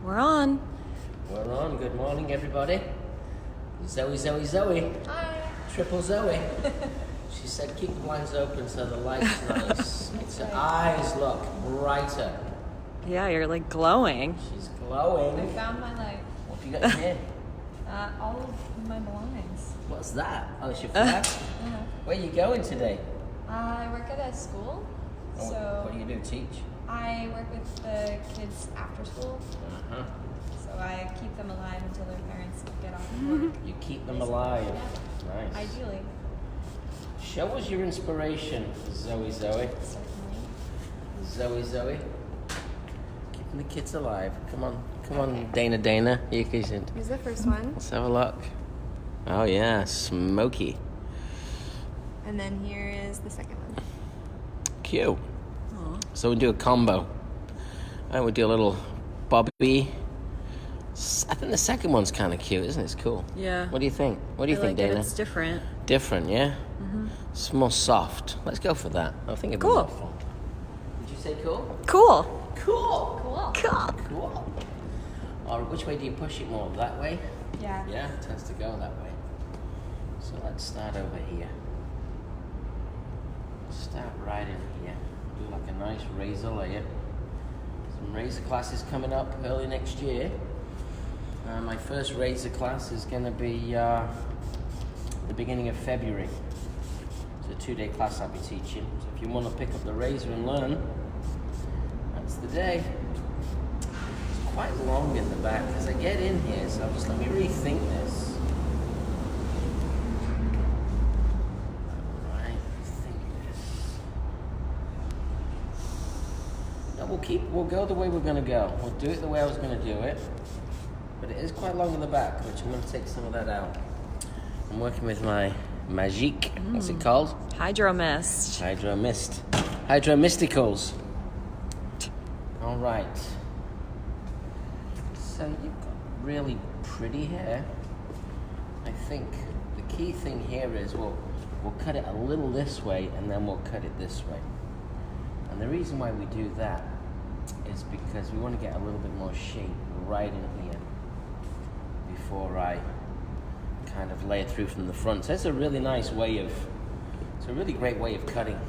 We're on. We're on. Good morning, everybody. Zoe. Hi. Triple Zoe. She said keep the blinds open so the light's nice. Makes her eyes look brighter. Yeah, you're like glowing. She's I glowing. found my light. What have you got in here? All of my belongings. What's that? Oh, it's your flag? Yeah. Where are you going today? I work at a school, Oh, so what do you do? Teach? I work with the kids after school. Uh-huh. So I keep them alive until their parents get off of work. You keep them alive. Yeah. Nice. Ideally, Show us your inspiration, Zoe. certainly. Zoe. Keeping the kids alive. Come on, Dana. You can. Here's the first one, Let's have a look. Oh yeah, smoky. and then here is the second one. Cute. So we do a combo. And we do a little Bobby. I think the second one's kind of cute, isn't it? It's cool. Yeah. What do you think? What do you I think, like it. Dana? It's different. Different, yeah? Mm-hmm. It's more soft. Let's go for that. I think it'd be Cool. more fun. Did you say cool? Cool. Cool. Or which way do you push it more? That way? Yeah. Yeah, it tends to go that way. So let's start over here. Start right in here. Do like a nice razor layer. Some razor classes coming up early next year. My first razor class is going to be the beginning of February. It's a 2-day class I'll be teaching. So if you want to pick up the razor and learn, that's the day. It's quite long in the back as I get in here, so just let me rethink this. Alright, rethink this. No, we'll go the way we're going to go. We'll do it the way I was going to do it. But it is quite long in the back, which I'm going to take some of that out. I'm working with my Magique. What's it called? Hydro Mist. Hydro Mist. Hydro Mysticals. All right. So you've got really pretty hair. I think the key thing here is we'll cut it a little this way and then we'll cut it this way. And the reason why we do that is because we want to get a little bit more shape right in here before I kind of lay it through from the front. So it's a really nice way of, it's a really great way of cutting.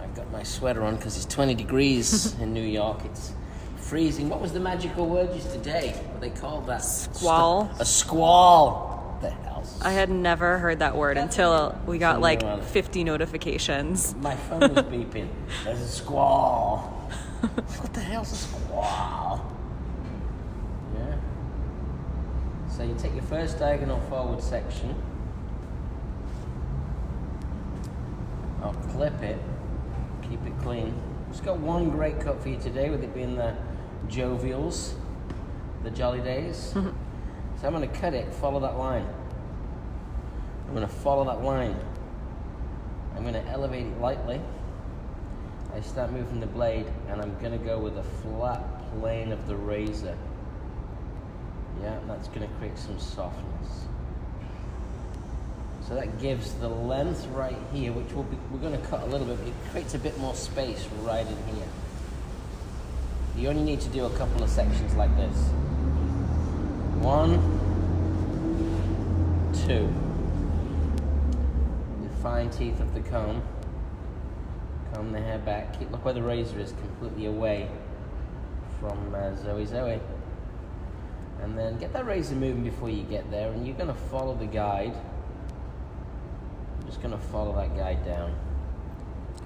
I've got my sweater on because it's 20 degrees in New York. It's freezing. What was the magical word used today? What they called that? Squall. A squall. What the hell? I had never heard that word until we got Somewhere around like it. 50 notifications. My phone was beeping. There's a squall. What the hell's a squall? Yeah. So you take your first diagonal forward section. I'll clip it. Keep it clean. Just got one great cut for you today, with it being the jovials, the jolly days. So I'm going to cut it, follow that line. I'm going to follow that line. I'm going to elevate it lightly. I start moving the blade, and I'm going to go with a flat plane of the razor. Yeah, that's going to create some softness. So that gives the length right here, which we're going to cut a little bit. It creates a bit more space right in here. You only need to do a couple of sections like this. 1, 2. The fine teeth of the comb. Comb the hair back. Look where the razor is, completely away from Zoe. And then get that razor moving before you get there, and you're going to follow the guide. I'm just going to follow that guide down.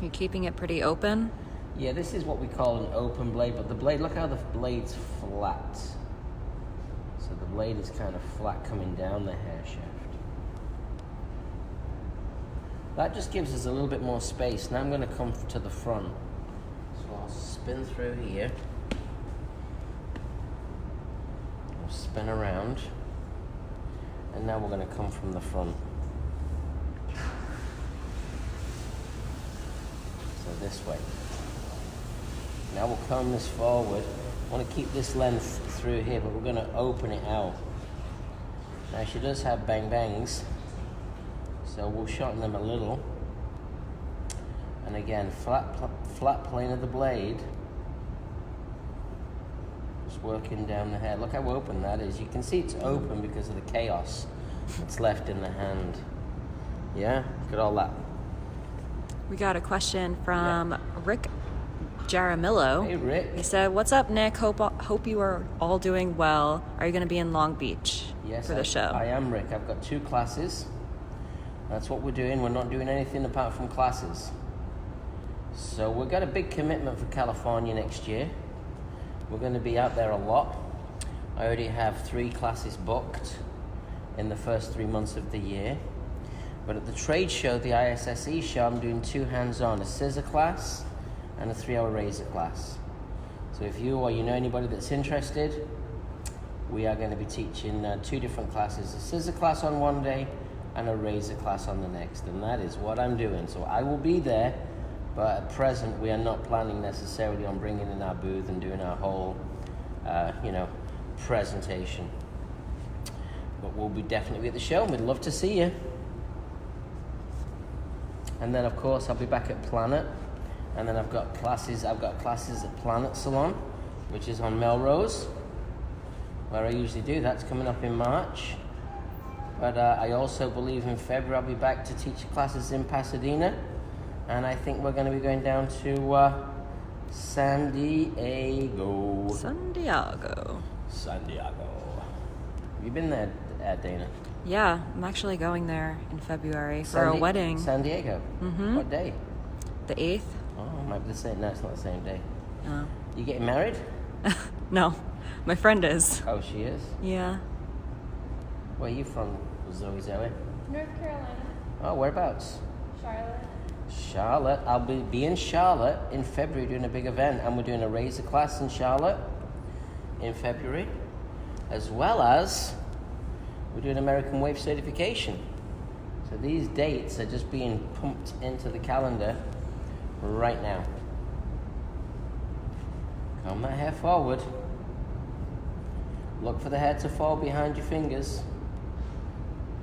You're keeping it pretty open. Yeah, this is what we call an open blade, but the blade, look how the blade's flat. So the blade is kind of flat coming down the hair shaft. That just gives us a little bit more space. Now I'm going to come to the front. So I'll spin through here. I'll spin around. And now we're going to come from the front. So this way. Now we'll comb this forward. I want to keep this length through here, but we're going to open it out. Now she does have bang bangs, so we'll shorten them a little. And again, flat plane of the blade. Just working down the hair. Look how open that is. You can see it's open because of the chaos that's left in the hand. Yeah, look at all that. We got a question from Rick Jaramillo. Hey, Rick. He said, "What's up, Nick? Hope you are all doing well. Are you going to be in Long Beach for the show?" I am, Rick. I've got 2 classes. That's what we're doing. We're not doing anything apart from classes. So we've got a big commitment for California next year. We're going to be out there a lot. I already have 3 classes booked in the first 3 months of the year. But at the trade show, the ISSE show, I'm doing 2 hands-on, a scissor class and a 3-hour razor class. So if you or you know anybody that's interested, we are going to be teaching 2 different classes, a scissor class on one day and a razor class on the next. And that is what I'm doing. So I will be there, but at present we are not planning necessarily on bringing in our booth and doing our whole, presentation. But we'll be definitely at the show and we'd love to see you. And then, of course, I'll be back at Planet. And then I've got classes at Planet Salon, which is on Melrose, where I usually do. That's coming up in March. But I also believe in February I'll be back to teach classes in Pasadena. And I think we're going to be going down to San Diego. San Diego. Have you been there, Dana? Yeah, I'm actually going there in February for a wedding. San Diego? Mm-hmm. What day? The 8th? Oh, it might be the same. No, it's not the same day. No. You getting married? No, my friend is. Oh, she is? Yeah. Where are you from, Zoe? North Carolina, Oh, whereabouts? Charlotte. Charlotte. I'll be in Charlotte in February doing a big event, and we're doing a razor class in Charlotte in February, as well as we're doing American Wave certification. So these dates are just being pumped into the calendar right now. Comb that hair forward. Look for the hair to fall behind your fingers.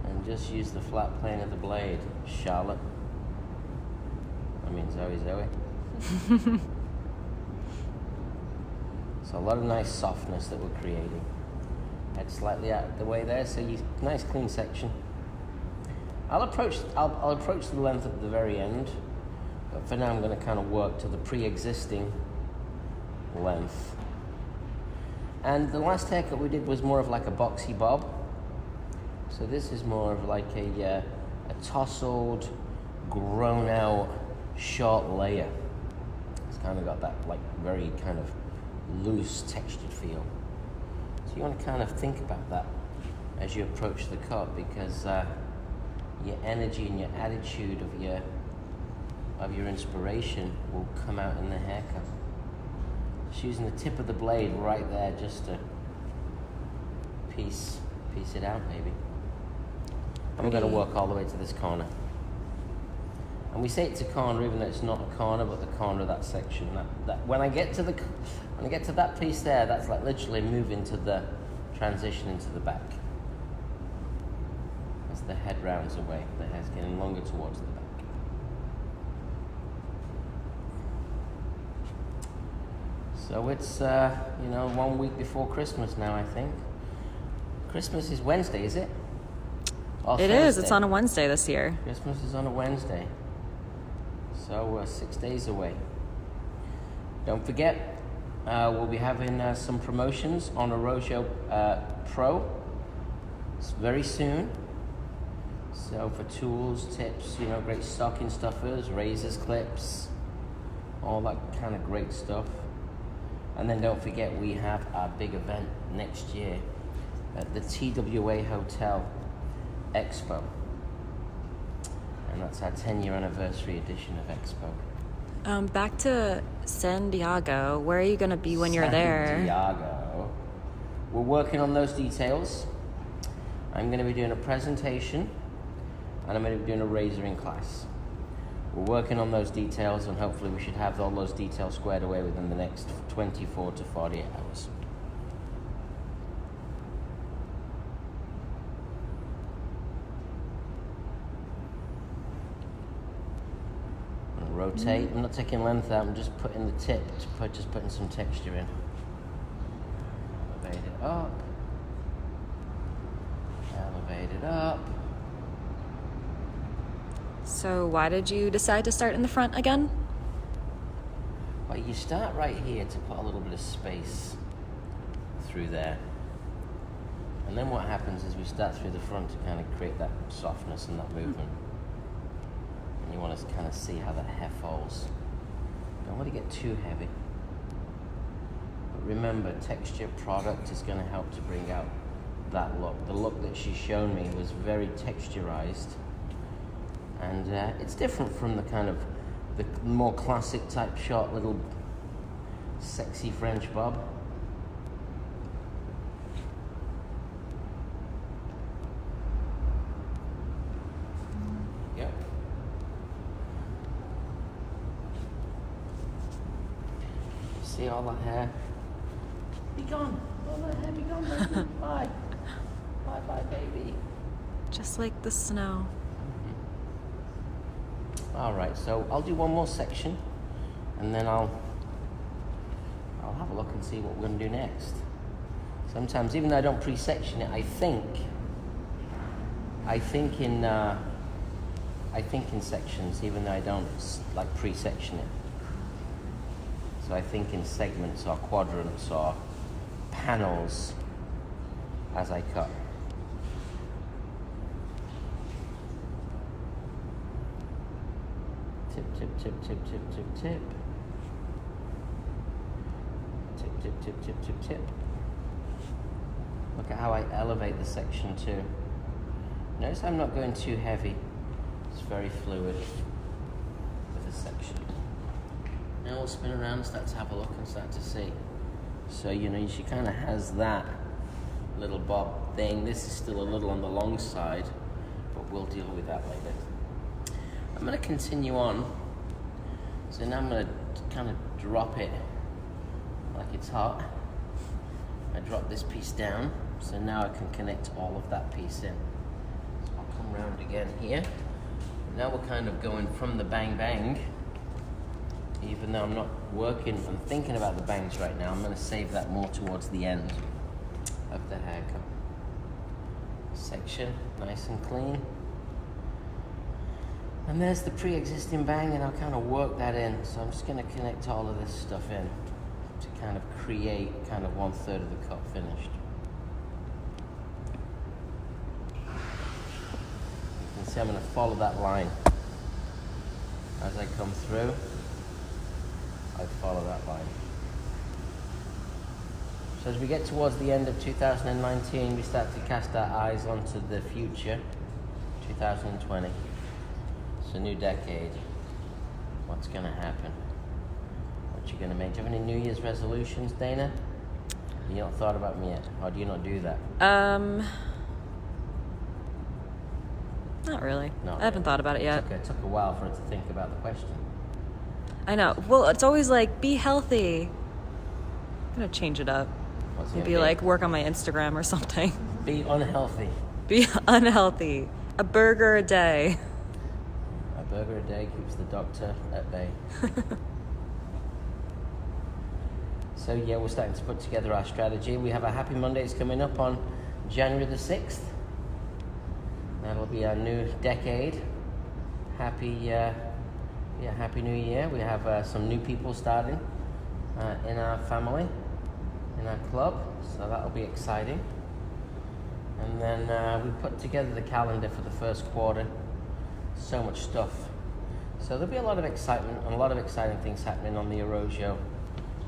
And just use the flat plane of the blade. Charlotte. I mean Zoe. So a lot of nice softness that we're creating. Head slightly out of the way there, so you nice clean section. I'll approach the length at the very end, but for now I'm going to kind of work to the pre-existing length. And the last haircut we did was more of like a boxy bob. So this is more of like a tousled, grown out, short layer. It's kind of got that like very kind of loose textured feel. So you want to kind of think about that as you approach the cut, because your energy and your attitude of your inspiration will come out in the haircut. Just using the tip of the blade right there just to piece it out, maybe. And we're going to work all the way to this corner. And we say it's a corner even though it's not a corner, but the corner of that section. That when I get to that piece there, that's like literally moving to the transition into the back. As the head rounds away, the hair's getting longer towards the back. So it's 1 week before Christmas now, I think. Christmas is Wednesday, is it? Or It Thursday? is. It's on a Wednesday this year. Christmas is on a Wednesday. So we're 6 days away. Don't forget, we'll be having some promotions on Orojo Pro very soon. So for tools, tips, great stocking stuffers, razors, clips, all that kind of great stuff. And then don't forget, we have our big event next year at the TWA Hotel Expo. And that's our 10-year anniversary edition of Expo. Back to San Diego. Where are you going to be when you're there? San Diego. We're working on those details. I'm going to be doing a presentation, and I'm going to be doing a razoring class. We're working on those details, and hopefully we should have all those details squared away within the next 24 to 48 hours. Rotate. I'm not taking length out. I'm just putting the tip, just putting some texture in. So why did you decide to start in the front again? Well, you start right here to put a little bit of space through there. And then what happens is we start through the front to kind of create that softness and that movement. And you want to kind of see how that hair falls. Don't want to get too heavy. But remember, texture product is going to help to bring out that look. The look that she's shown me was very texturized. And it's different from the kind of the more classic type short little sexy French bob. Yep. See all the hair? Be gone. All the hair be gone, baby. Bye. Bye bye, baby. Just like the snow. All right, so I'll do one more section, and then I'll have a look and see what we're going to do next. Sometimes, even though I don't pre-section it, I think in sections, even though I don't like pre-section it. So I think in segments or quadrants or panels as I cut. Tip, tip, tip, tip, tip, tip, tip. Tip, tip, tip, tip, tip, tip. Look at how I elevate the section too. Notice I'm not going too heavy. It's very fluid with the section. Now we'll spin around and start to have a look and start to see. So, you know, she kind of has that little bob thing. This is still a little on the long side, but we'll deal with that later. I'm going to continue on. So now I'm going to kind of drop it like it's hot. I drop this piece down, so now I can connect all of that piece in. So I'll come round again here. Now we're kind of going from the bang bang. Even though I'm not working and thinking about the bangs right now, I'm going to save that more towards the end of the haircut. Section, nice and clean. And there's the pre-existing bang, and I'll kind of work that in. So I'm just going to connect all of this stuff in to kind of create kind of 1/3 of the cut finished. You can see I'm going to follow that line. As I come through, I follow that line. So as we get towards the end of 2019, we start to cast our eyes onto the future, 2020. It's a new decade. What's going to happen? What you going to make? Do you have any New Year's resolutions, Dana? You not thought about me yet? Or do you not do that? Not really. Not I haven't really. thought about it yet. It took a while for it to think about the question. I know. Well, it's always like, be healthy. I'm going to change it up. What's it Maybe gonna be? like work on my Instagram or something. Be unhealthy. Be unhealthy. A burger a day. A burger a day keeps the doctor at bay. So yeah, we're starting to put together our strategy. We have our Happy Mondays coming up on January the 6th. That'll be our new decade. Happy New Year. We have some new people starting in our family, in our club, so that'll be exciting. And then we put together the calendar for the first quarter. So much stuff. So there'll be a lot of excitement and a lot of exciting things happening on the Arosio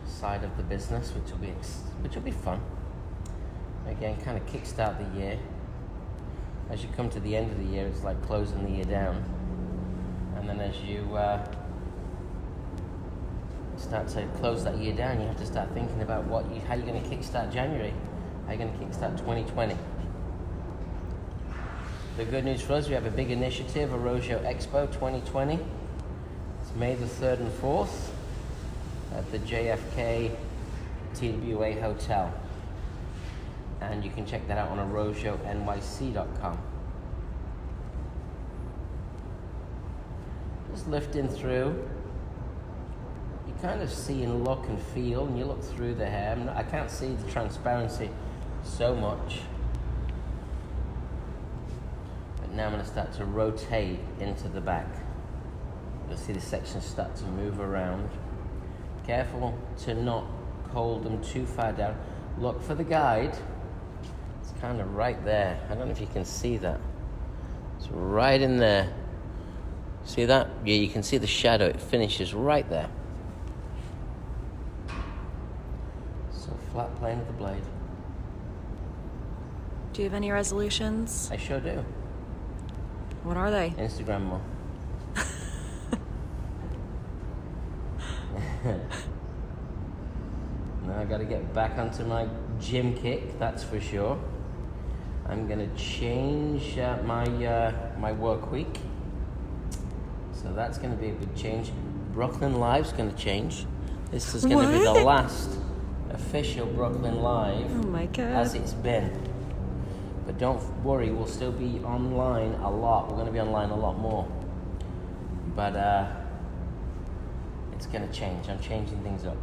side of the business, which will be fun. Again, kind of kickstart the year. As you come to the end of the year, it's like closing the year down. And then as you start to close that year down, you have to start thinking about how you're going to kickstart January. How you're going to kickstart 2020. The good news for us, we have a big initiative, Arosio Expo 2020. It's May the 3rd and 4th at the JFK TWA Hotel. And you can check that out on arosionyc.com. Just lifting through. You kind of see and look and feel, and you look through the hair. I can't see the transparency so much. But now I'm going to start to rotate into the back. You'll see the sections start to move around. Careful to not hold them too far down. Look for the guide. It's kind of right there. I don't know if you can see that. It's right in there. See that? Yeah, you can see the shadow. It finishes right there. So flat plane of the blade. Do you have any resolutions? I sure do. What are they? Instagram more. Now I got to get back onto my gym kick, that's for sure. I'm going to change my work week. So that's going to be a big change. Brooklyn Live's going to change. This is going to be the last official Brooklyn Live Oh my God. as it's been. But don't worry, we'll still be online a lot. We're going to be online a lot more. But it's going to change. I'm changing things up.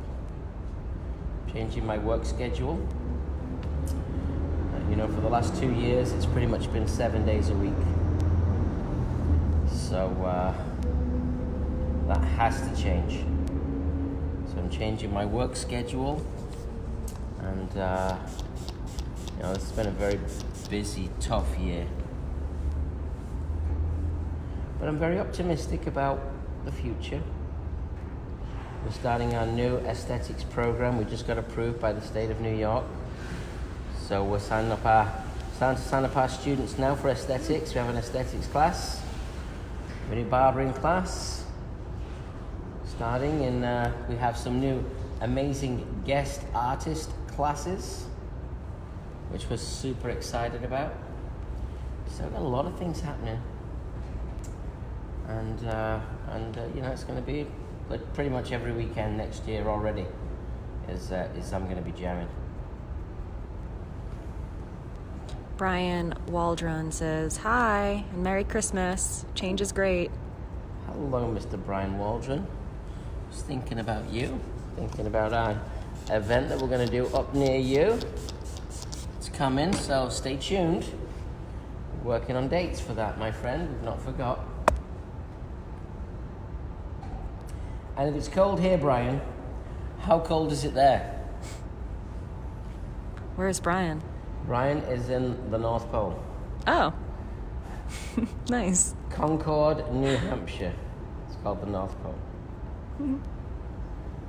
Changing my work schedule. You know, for the last 2 years, it's pretty much been 7 days a week. So that has to change. So I'm changing my work schedule. And, you know, it's been a very busy, tough year. But I'm very optimistic about the future. We're starting our new aesthetics program. We just got approved by the state of New York. So we're starting to sign up our students now for aesthetics. We have an aesthetics class, a new barbering class starting, and we have some new amazing guest artist classes, which we're super excited about. So we've got a lot of things happening, and you know, it's going to be like pretty much every weekend next year already. Is I'm going to be jamming. Brian Waldron says, "Hi and Merry Christmas. Change is great." Hello, Mr. Brian Waldron. Just thinking about you. Thinking about our event that we're going to do up near you. It's coming, so stay tuned. We're working on dates for that, my friend. We've not forgot. And if it's cold here, Brian, how cold is it there? Where's Brian? Brian is in the North Pole. Oh. Nice. Concord, New Hampshire. It's called the North Pole.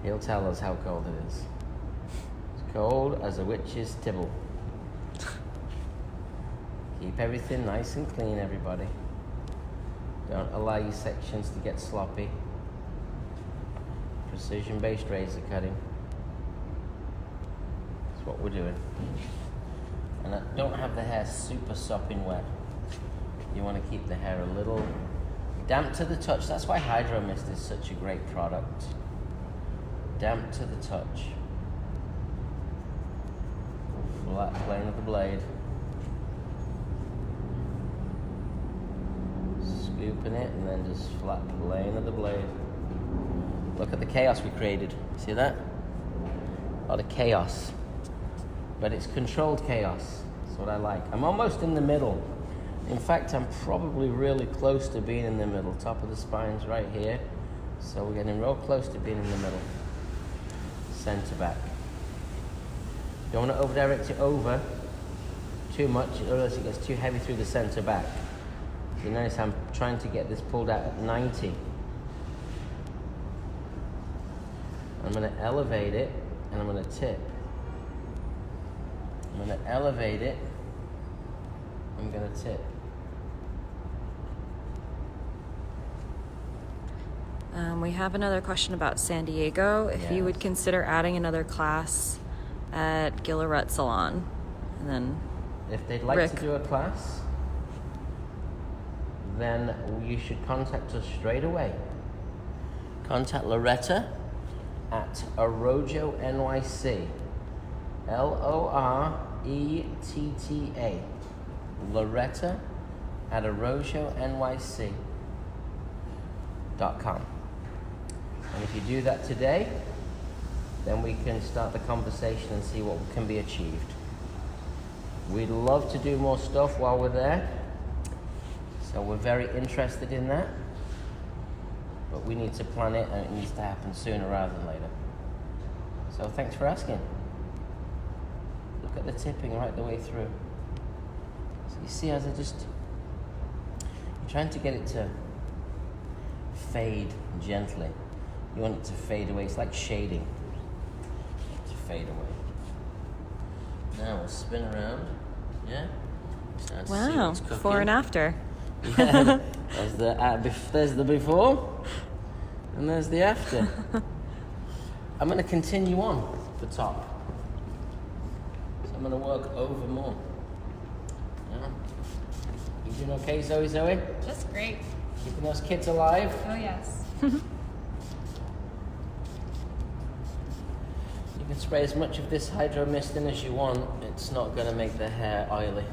He'll tell us how cold it is. It's cold as a witch's tibble. Keep everything nice and clean, everybody. Don't allow your sections to get sloppy. Precision-based razor cutting. That's what we're doing. And don't have the hair super sopping wet. You want to keep the hair a little damp to the touch. That's why Hydro Mist is such a great product. Damp to the touch. Flat plane of the blade. Scooping it and then just flat plane of the blade. Look at the chaos we created. See that? A lot of chaos. But it's controlled chaos. That's what I like. I'm almost in the middle. In fact, I'm probably really close to being in the middle. Top of the spine's right here. So we're getting real close to being in the middle. Center back. Don't want to over-direct it over too much, or else it gets too heavy through the center back. You notice I'm trying to get this pulled out at 90. I'm going to elevate it, and I'm going to tip. I'm going to elevate it. I'm going to tip. We have another question about San Diego. If you would consider adding another class at Gillarette Salon. And then if they'd like to do a class, then you should contact us straight away. Contact Loretta at Arrojo NYC. Loretta. Loretta at ArrojoNYC.com. And if you do that today, then we can start the conversation and see what can be achieved. We'd love to do more stuff while we're there, so we're very interested in that. but we need to plan it, and it needs to happen sooner rather than later. So thanks for asking. Look at the tipping right the way through. So you see, as you're trying to get it to fade gently. You want it to fade away. It's like shading. To fade away. Now we'll spin around. Yeah. Start to see Wow, what's cooking. before and after. Yeah. There's the before, and there's the after. I'm going to continue on the top. So I'm going to work over more. Yeah. You doing okay, Zoe? Just great. Keeping those kids alive? Oh, yes. You can spray as much of this hydro mist in as you want. It's not going to make the hair oily.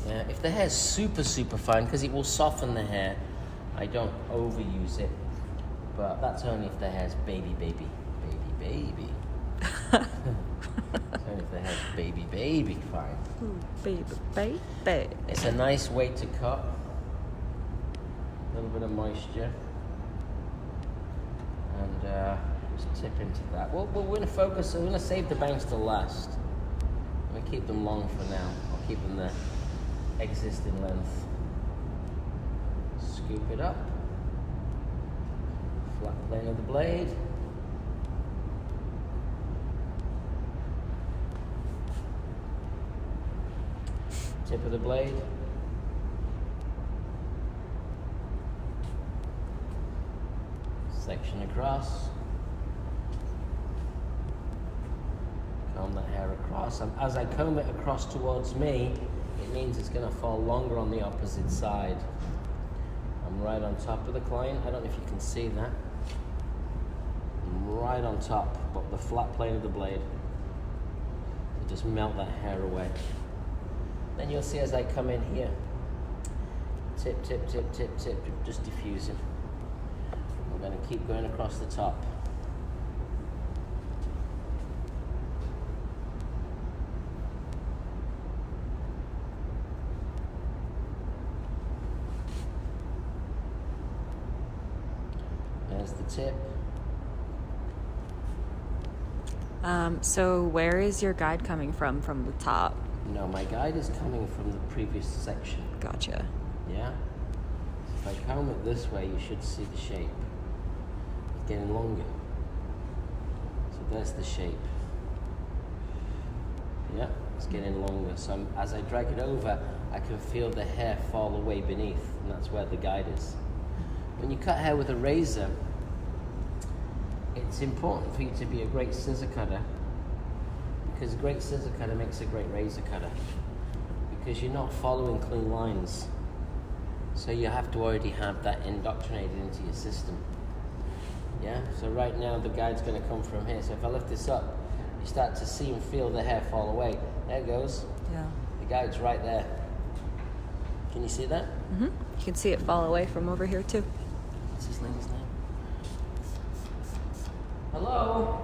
Yeah, if the hair's super fine, because it will soften the hair, I don't overuse it. But that's only if the hair's baby. That's only if the hair's baby fine. Ooh, baby. It's a nice way to cut. A little bit of moisture. And just tip into that. We're going to focus, we're going to save the bangs till last. I'm going to keep them long for now. I'll keep them the existing length. Scoop it up. Flat plane of the blade. Tip of the blade. Section across. Comb that hair across. And as I comb it across towards me, it means it's going to fall longer on the opposite side. I'm right on top of the client. I don't know if you can see that. I'm right on top, but the flat plane of the blade. To just melt that hair away. Then you'll see as I come in here, tip, just diffusing. We're going to keep going across the top. There's the tip. So where is your guide coming from the top? No, my guide is coming from the previous section. Gotcha. Yeah? If I comb it this way, you should see the shape. It's getting longer. So there's the shape. Yeah, it's getting longer. So as I drag it over, I can feel the hair fall away beneath, and that's where the guide is. When you cut hair with a razor, it's important for you to be a great scissor cutter, because a great scissor cutter makes a great razor cutter, because you're not following clean lines. So you have to already have that indoctrinated into your system. Yeah, so right now the guide's going to come from here. So if I lift this up, you start to see and feel the hair fall away. There it goes. Yeah. The guide's right there. Can you see that? Mm-hmm. You can see it fall away from over here too. What's his lady's name? Hello?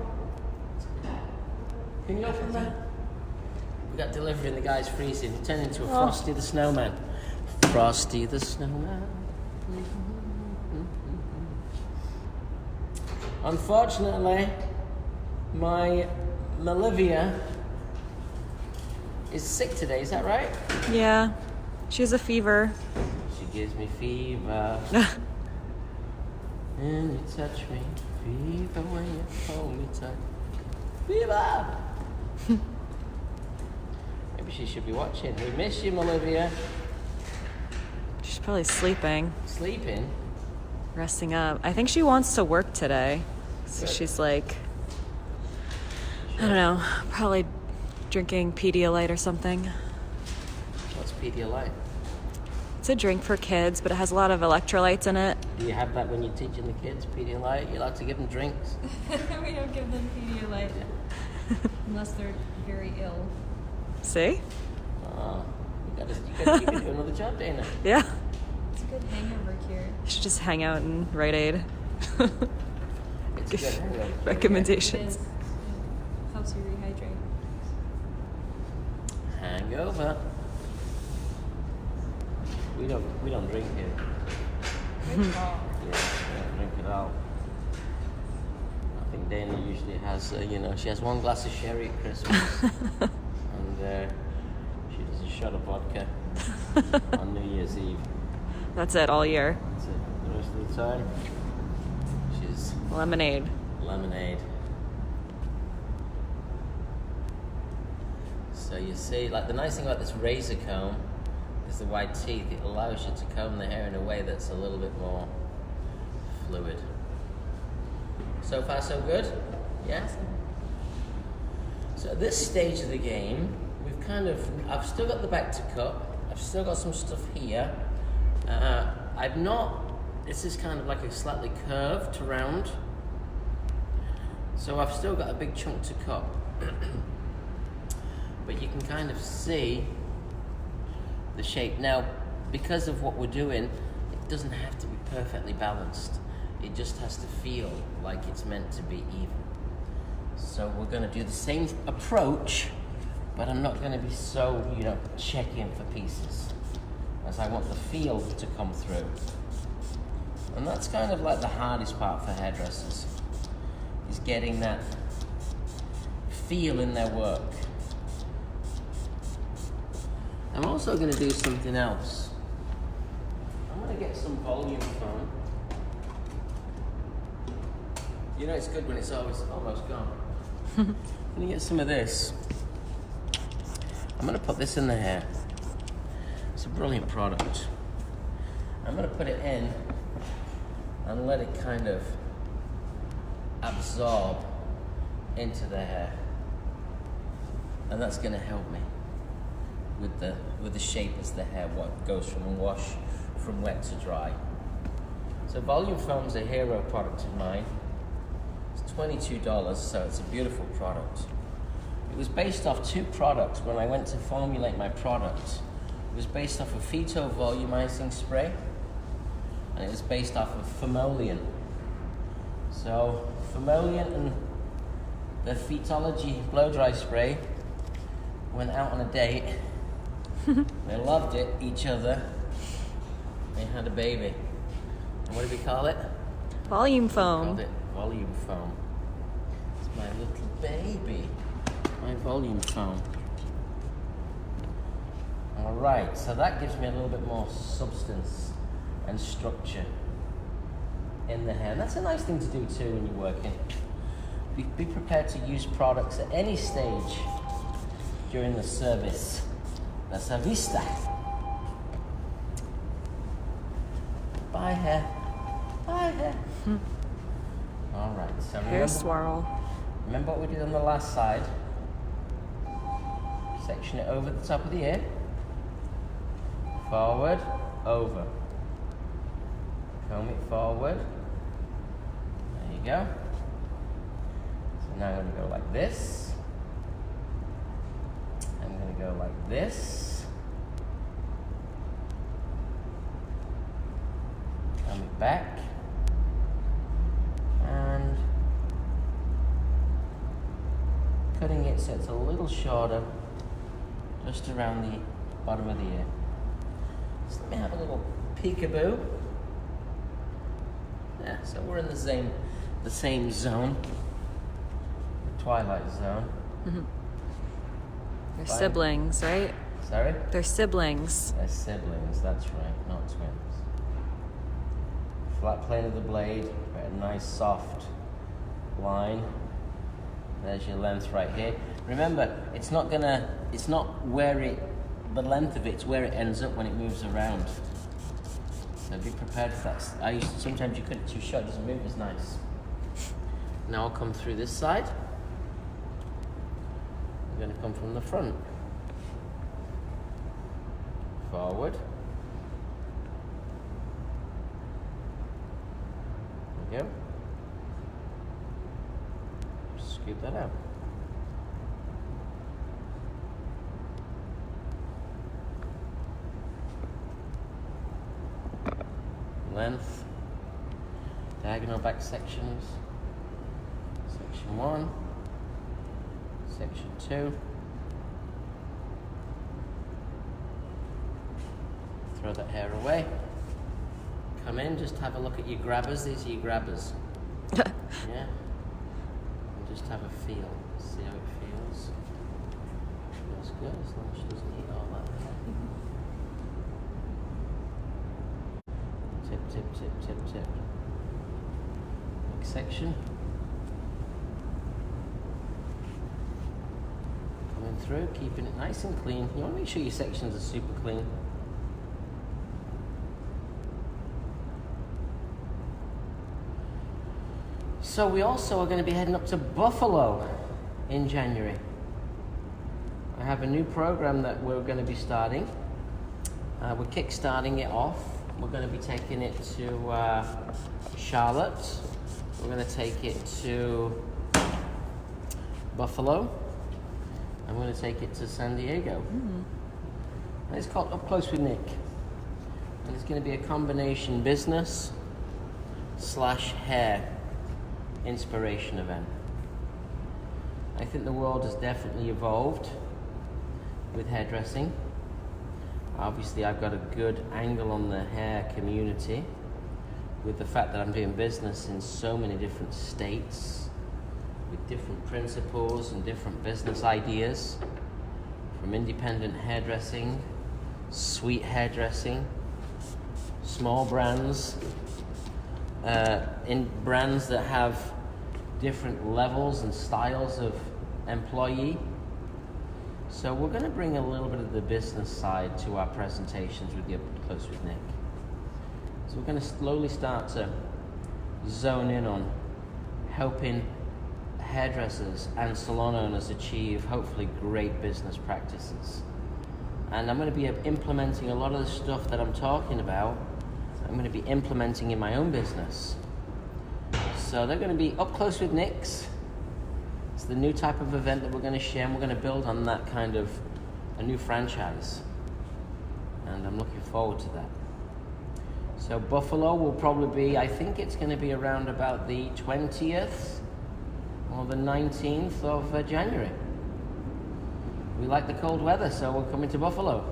Can you open that? We got delivery and the guy's freezing. He turned into a Frosty the Snowman. Frosty the Snowman. Unfortunately, my Malivia is sick today, is that right? Yeah. She has a fever. She gives me fever. And you touch me, fever when you hold me tight. Fever! Maybe she should be watching. We miss you, Olivia. She's probably sleeping, Sleeping? resting up. I think she wants to work today. So Good. she's like, I don't know, probably drinking Pedialyte or something. What's Pedialyte? It's a drink for kids, but it has a lot of electrolytes in it. Do you have that when you're teaching the kids, Pedialyte? You like to give them drinks? We don't give them Pedialyte unless they're very ill. See? Oh, you can do another job, Dana. Yeah. It's a good hangover cure. You should just hang out in Rite Aid. It's good. Anyway. It Recommendations. is. It helps you rehydrate. Hangover. We don't drink here. Good call. Yeah. drink at all. I think Dana usually has, she has one glass of sherry at Christmas, and she does a shot of vodka on New Year's Eve. That's it all year. That's it. The rest of the time, she's Lemonade. lemonade. So you see, like the nice thing about this razor comb is the wide teeth. It allows you to comb the hair in a way that's a little bit more fluid. So far, so good? Yeah? So at this stage of the game, I've still got the back to cut. I've still got some stuff here. This is kind of like a slightly curved round. So I've still got a big chunk to cut. But you can kind of see the shape. Now, because of what we're doing, it doesn't have to be perfectly balanced. It just has to feel like it's meant to be even. So we're going to do the same approach, but I'm not going to be so, checking for pieces, as I want the feel to come through. And that's kind of like the hardest part for hairdressers, is getting that feel in their work. I'm also going to do something else. I'm going to get some volume foam. It's good when it's always almost gone. I'm going to get some of this. I'm going to put this in the hair. It's a brilliant product. I'm going to put it in and let it kind of absorb into the hair. And that's going to help me with the shape as the hair goes from wet to dry. So Volume Foam's a hero product of mine. It's $22, so it's a beautiful product. It was based off two products when I went to formulate my product. It was based off a Phyto volumizing spray, and it was based off of Famolian. So Famolian and the Phytology blow dry spray went out on a date. They loved each other. They had a baby. And what do we call it? Volume We foam. called it Volume Foam. It's my little baby. My Volume Foam. Alright, so that gives me a little bit more substance and structure in the hair. And that's a nice thing to do too when you're working. Be prepared to use products at any stage during the service. La servista. Bye hair. Bye hair. Alright, so Hair swirl. remember what we did on the last side? Section it over the top of the ear. Forward, over. Comb it forward. There you go. So now I'm going to go like this. I'm going to go like this. Comb it back. And cutting it so it's a little shorter, just around the bottom of the ear. So let me have a little peekaboo. Yeah, so we're in the same zone, the twilight zone. Mm-hmm. They're Fine. siblings, right? Sorry? They're siblings. They're siblings, that's right, not twins. Flat plane of the blade, a nice soft line. There's your length right here. Remember, it's not the length of it's where it ends up when it moves around. So be prepared for that. Sometimes you cut it too short, it doesn't move as nice. Now I'll come through this side. I'm going to come from the front. Forward. There we go. Scoop that out. Length, diagonal back sections, section 1, section 2. Throw that hair away, come in, just have a look at your grabbers. These are your grabbers. Yeah. And just have a feel. See how it feels. Feels good as long as she doesn't eat all that hair. Tip, tip, tip, tip, tip. Next section. Coming through, keeping it nice and clean. You want to make sure your sections are super clean. So we also are going to be heading up to Buffalo in January. I have a new program that we're going to be starting. We're kick-starting it off. We're going to be taking it to Charlotte. We're going to take it to Buffalo. I'm going to take it to San Diego. And it's called Up Close with Nick. And it's going to be a combination business / hair inspiration event. I think the world has definitely evolved with hairdressing. Obviously, I've got a good angle on the hair community with the fact that I'm doing business in so many different states with different principles and different business ideas, from independent hairdressing, sweet hairdressing, small brands, in brands that have different levels and styles of employee. So we're going to bring a little bit of the business side to our presentations with the Up Close with Nick. So we're going to slowly start to zone in on helping hairdressers and salon owners achieve hopefully great business practices. And I'm going to be implementing a lot of the stuff that I'm talking about. I'm going to be implementing in my own business. So they're going to be Up Close with Nick's. It's the new type of event that we're going to share, and we're going to build on that kind of a new franchise. And I'm looking forward to that. So Buffalo will probably be, I think it's going to be around about the 20th or the 19th of January. We like the cold weather, so we're coming to Buffalo.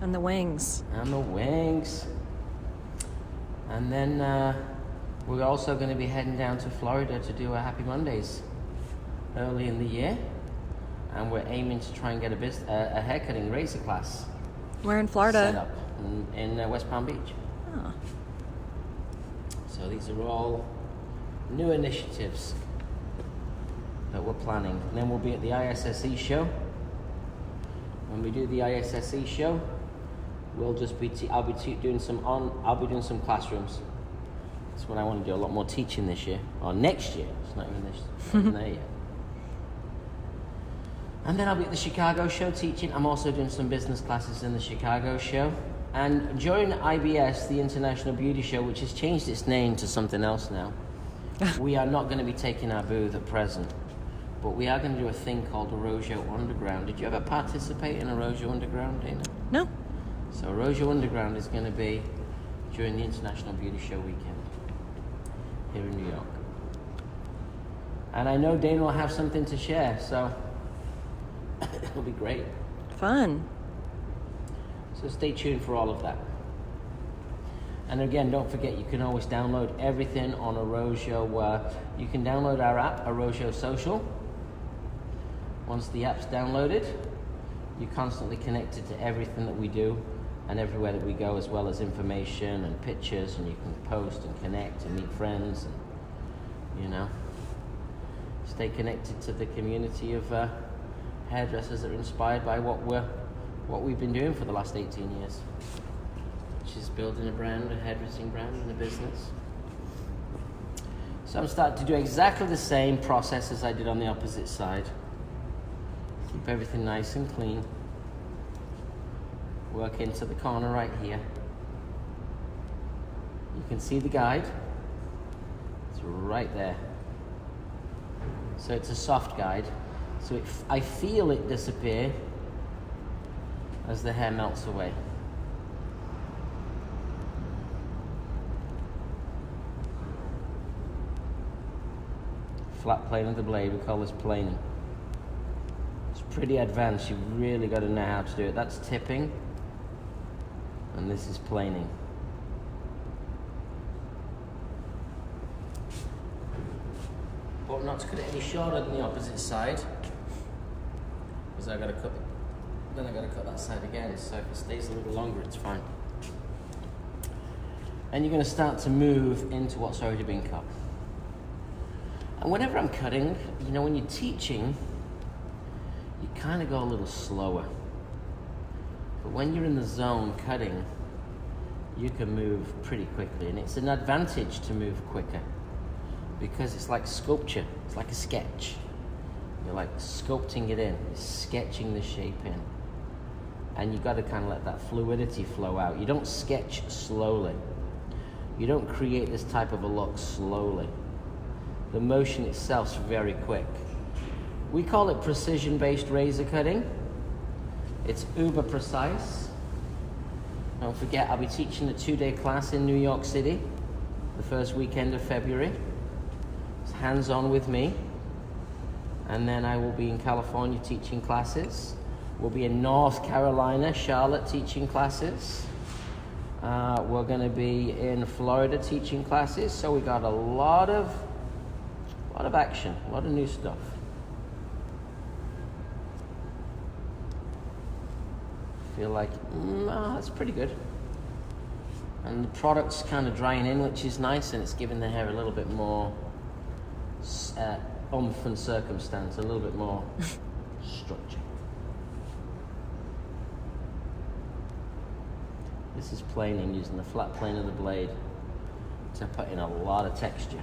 And the wings. And the wings. And then we're also going to be heading down to Florida to do a Happy Mondays early in the year. And we're aiming to try and get a haircutting razor class. Where in Florida? Set up in West Palm Beach. Oh. So these are all new initiatives that we're planning. And then we'll be at the ISSE show. When we do the ISSE show, we'll just be I'll be doing some classrooms. That's what I want to do, a lot more teaching this year or next year. It's not even there yet. And then I'll be at the Chicago show teaching. I'm also doing some business classes in the Chicago show. And during IBS, the International Beauty Show, which has changed its name to something else now, we are not going to be taking our booth at present. But we are going to do a thing called Arrojo Underground. Did you ever participate in Arrojo Underground, Dana? No. So Arrojo Underground is going to be during the International Beauty Show weekend here in New York. And I know Dana will have something to share, so it'll be great. Fun. So stay tuned for all of that. And again, don't forget, you can always download everything on Arrojo. You can download our app, Arrojo Social. Once the app's downloaded, you're constantly connected to everything that we do and everywhere that we go, as well as information and pictures, and you can post and connect and meet friends and, stay connected to the community of hairdressers that are inspired by what we've been doing for the last 18 years, which is building a brand, a hairdressing brand and a business. So I'm starting to do exactly the same process as I did on the opposite side. Keep everything nice and clean. Work into the corner right here. You can see the guide. It's right there. So it's a soft guide. So I feel it disappear as the hair melts away. Flat plane of the blade, we call this planing. It's pretty advanced, you've really got to know how to do it. That's tipping, and this is planing. hope not to cut it any shorter than the opposite side, because I got to cut that side again. So if it stays a little longer, it's fine. And you're going to start to move into what's already been cut. And whenever I'm cutting, you know, when you're teaching, you kind of go a little slower. But when you're in the zone cutting, you can move pretty quickly. And it's an advantage to move quicker, because it's like sculpture. It's like a sketch. You're like sculpting it in, you're sketching the shape in. And you've got to kind of let that fluidity flow out. You don't sketch slowly. You don't create this type of a look slowly. The motion itself's very quick. We call it precision-based razor cutting. It's uber precise. Don't forget, I'll be teaching a 2-day class in New York City, the first weekend of February. It's hands-on with me. And then I will be in California teaching classes. We'll be in North Carolina, Charlotte, teaching classes. We're going to be in Florida teaching classes. So we got a lot of action, a lot of new stuff. Feel like that's pretty good. And the product's kind of drying in, which is nice, and it's giving the hair a little bit more oomph and circumstance, a little bit more structure. This is planing, using the flat plane of the blade to put in a lot of texture.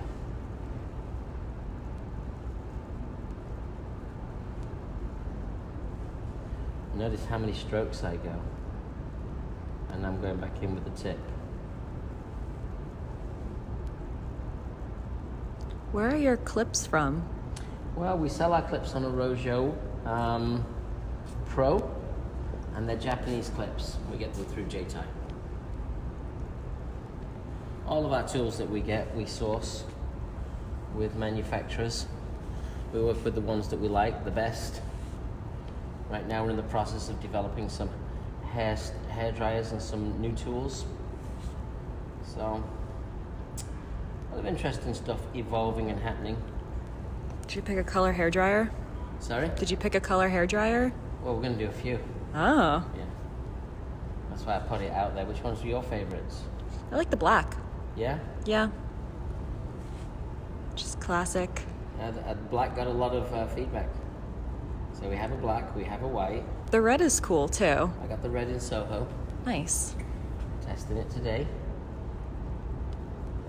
Notice how many strokes I go, and I'm going back in with the tip. Where are your clips from? Well, we sell our clips on a Rojo Pro, and they're Japanese clips. We get them through J-Tie. All of our tools that we get, we source with manufacturers. We work with the ones that we like the best. Right now we're in the process of developing some hair dryers and some new tools. So, a lot of interesting stuff evolving and happening. Did you pick a color hairdryer? Sorry? Did you pick a color hairdryer? Well, we're going to do a few. Oh. Yeah. That's why I put it out there. Which ones were your favorites? I like the black. Yeah? Yeah. Just classic. Black got a lot of feedback. So we have a black, we have a white. The red is cool too. I got the red in Soho. Nice. Testing it today.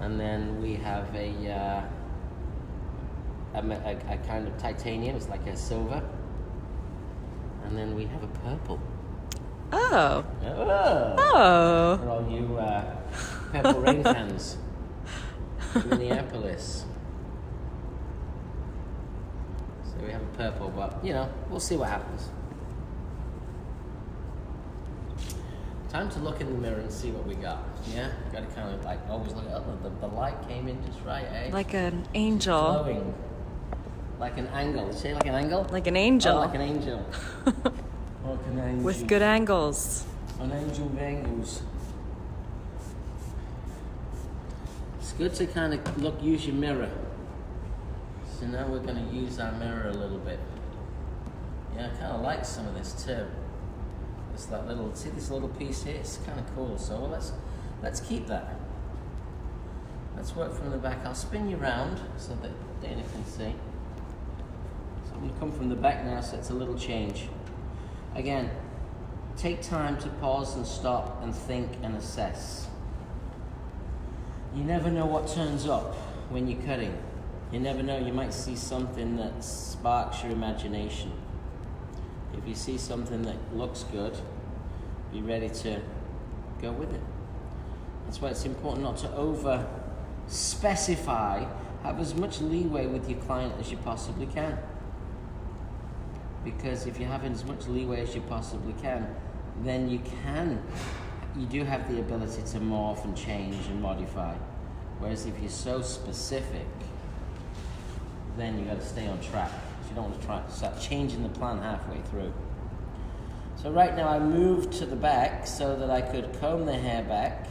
And then we have a kind of titanium. It's like a silver. And then we have a purple. Oh. Oh. Oh. For all you Purple Rain fans in Minneapolis. So we have a purple, but you know, we'll see what happens. Time to look in the mirror and see what we got. Yeah, got to kind of like always look at the light came in just right, eh? Like an angel. Glowing. Like an angle. Say like an angle? Like an angel. Oh, like an angel. Like an angel. With good angles. An angel with angles. It's good to kind of use your mirror. So now we're going to use our mirror a little bit. Yeah, I kind of like some of this too. It's that little, see this little piece here? It's kind of cool. So let's keep that. Let's work from the back. I'll spin you around so that Dana can see. So I'm going to come from the back now, so it's a little change. Again, take time to pause and stop and think and assess. You never know what turns up when you're cutting. You never know, you might see something that sparks your imagination. If you see something that looks good, be ready to go with it. That's why it's important not to over specify. Have as much leeway with your client as you possibly can. Because if you're having as much leeway as you possibly can, then you do have the ability to morph and change and modify. Whereas if you're so specific, then you got to stay on track. You don't want to try to start changing the plan halfway through. So right now I moved to the back so that I could comb the hair back,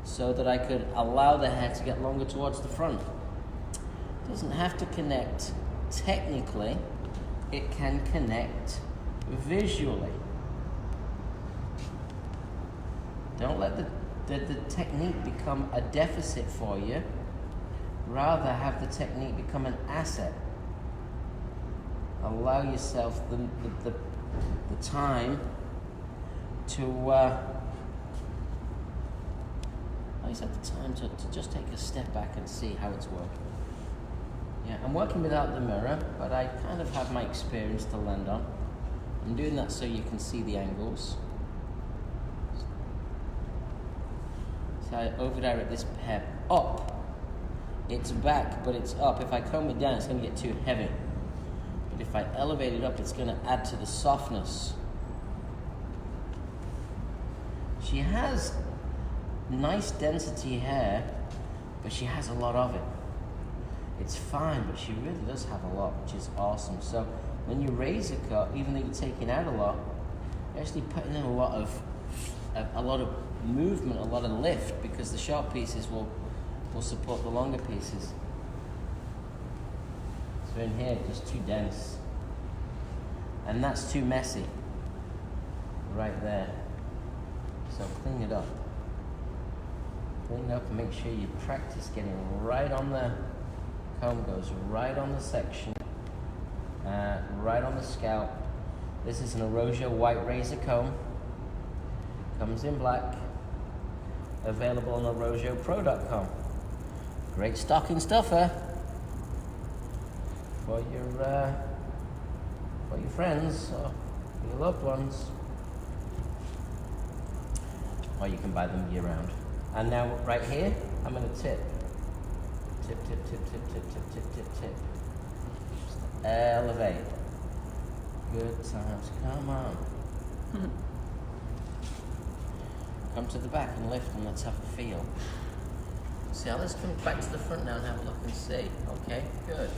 so that I could allow the hair to get longer towards the front. It doesn't have to connect technically, it can connect visually. Don't let the technique become a deficit for you. Rather, have the technique become an asset. Allow yourself the time to always have the time to just take a step back and see how it's working. Yeah, I'm working without the mirror, but I kind of have my experience to lend on. I'm doing that so you can see the angles. So I over-direct this hair up. It's back, but it's up. If I comb it down, it's going to get too heavy. But if I elevate it up, it's going to add to the softness. She has nice density hair, but she has a lot of it. It's fine, but she really does have a lot, which is awesome. So when you razor cut, even though you're taking out a lot, you're actually putting in a lot of movement, a lot of lift, because the short pieces will support the longer pieces. So in here, just too dense. And that's too messy. Right there. So clean it up. Clean it up and make sure you practice getting right on the comb, goes right on the section, right on the scalp. This is an Arrojo white razor comb. Comes in black. Available on arrojopro.com. Great stocking stuffer for your friends or your loved ones. Or you can buy them year round. And now right here, I'm going to tip. Tip, tip, tip, tip, tip, tip, tip, tip, tip. Just elevate. Good times, come on. Come to the back and lift and let's have a feel. See, let's come back to the front now and have a look and see. Okay, good.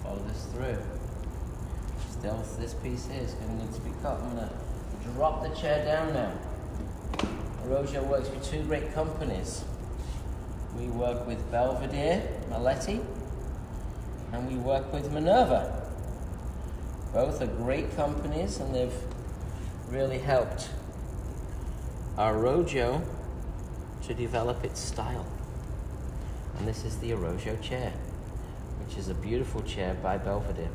Follow this through. Still, this piece here is going to need to be cut. I'm going to drop the chair down now. Arrojo works with two great companies. We work with Belvedere, Maletti, and we work with Minerva. Both are great companies, and they've really helped Arrojo to develop its style. And this is the Arrojo chair, which is a beautiful chair by Belvedere.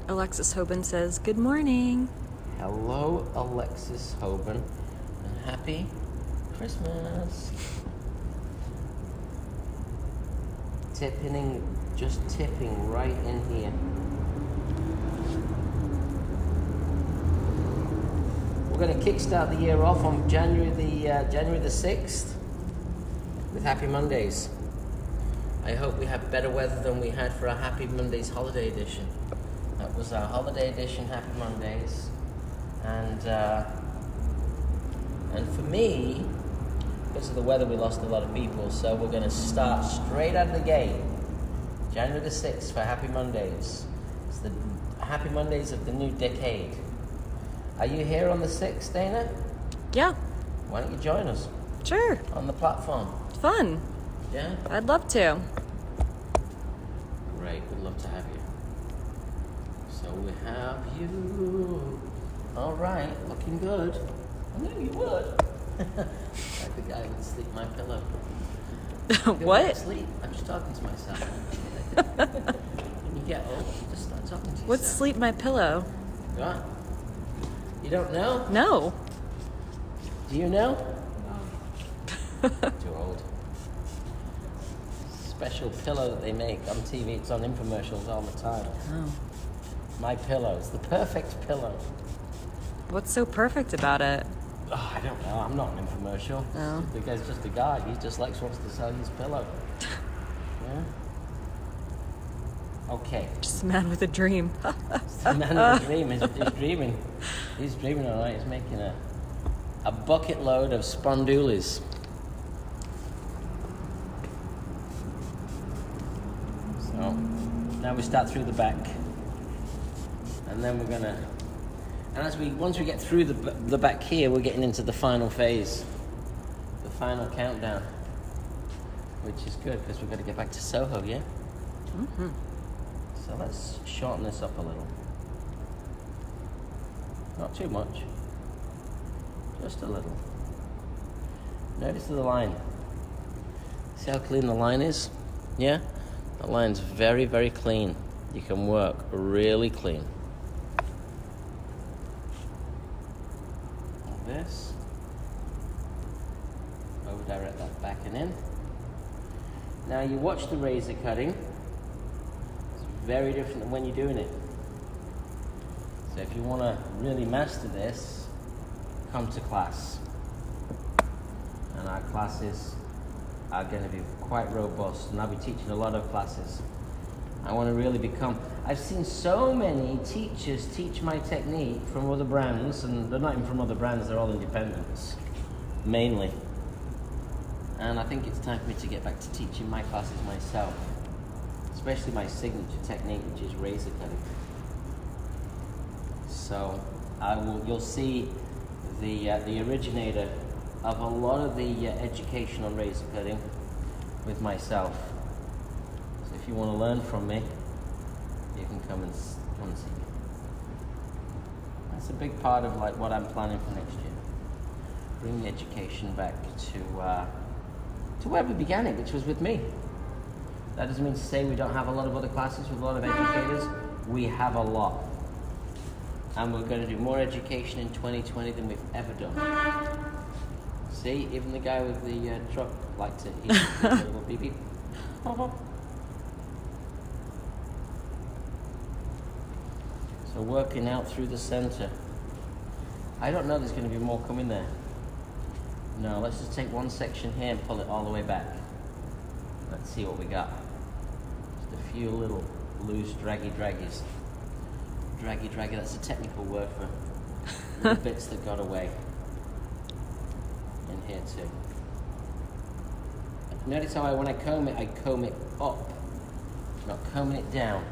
Alexis Hoban says, "Good morning." Hello, Alexis Hoban, and happy Christmas. Just tipping right in here. We're going to kickstart the year off on January the 6th with Happy Mondays. I hope we have better weather than we had for our Happy Mondays holiday edition. That was our holiday edition, Happy Mondays. And for me, because of the weather, we lost a lot of people. So we're going to start straight out of the gate, January the 6th for Happy Mondays. It's the Happy Mondays of the new decade. Are you here on the 6th, Dana? Yeah. Why don't you join us Sure. on the platform? Fun. Yeah? I'd love to. Great, we'd love to have you. So we have you. All right, looking good. I knew you would. Like the guy would sleep my pillow. What? Sleep. I'm just talking to myself. When you get old, you just start talking to yourself. What's sleep my pillow? What? You don't know? No. Do you know? Too old. Special pillow that they make on TV. It's on infomercials all the time. Oh. My pillow. It's the perfect pillow. What's so perfect about it? Oh, I don't know. I'm not an infomercial. Oh. The guy's just a guy. He just wants to sell his pillow. Yeah. Okay. Just a man with a dream. It's the man with a dream. He's dreaming. He's dreaming all right. He's making a bucket load of spondoolies. So now we start through the back, and then we're gonna. And once we get through the back here, we're getting into the final phase. The final countdown, which is good because we're going to get back to Soho, yeah? Mm-hmm. So let's shorten this up a little. Not too much, just a little. Notice the line. See how clean the line is? Yeah? The line's very, very clean. You can work really clean. Like this. Over direct that back and in. Now you watch the razor cutting. It's very different than when you're doing it. So if you want to really master this, come to class. And our classes are going to be quite robust, and I'll be teaching a lot of classes. I want to really become... I've seen so many teachers teach my technique from other brands, and they're not even from other brands, they're all independents, mainly. And I think it's time for me to get back to teaching my classes myself, especially my signature technique, which is razor cutting. So you'll see the originator of a lot of the education on razor cutting with myself. So if you want to learn from me, you can come and see me. That's a big part of like what I'm planning for next year. Bring the education back to where we began it, which was with me. That doesn't mean to say we don't have a lot of other classes with a lot of educators. We have a lot. And we're going to do more education in 2020 than we've ever done. See, even the guy with the truck liked it. He did a little beep beep. So working out through the center. I don't know there's going to be more coming there. No, let's just take one section here and pull it all the way back. Let's see what we got. Just a few little loose draggies. Draggy, that's a technical word for little bits that got away. In here too. Notice how when I comb it up. Not combing it down.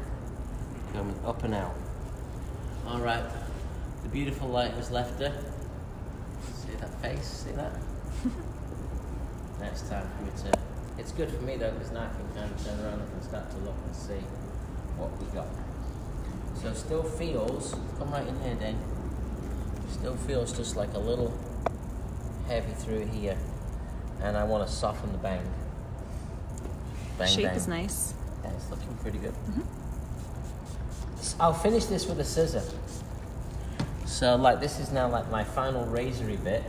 Combing up and out. Alright. The beautiful light has left her. See that face? See that? Now it's time for me to... It's good for me though, because now I can kind of turn around and start to look and see what we got. So it still feels, come right in here, Dane. Still feels just like a little heavy through here. And I want to soften the bang. Bang, Shape bang. is nice. Yeah, it's looking pretty good. I'll finish this with a scissor. So like this is now like my final razory bit.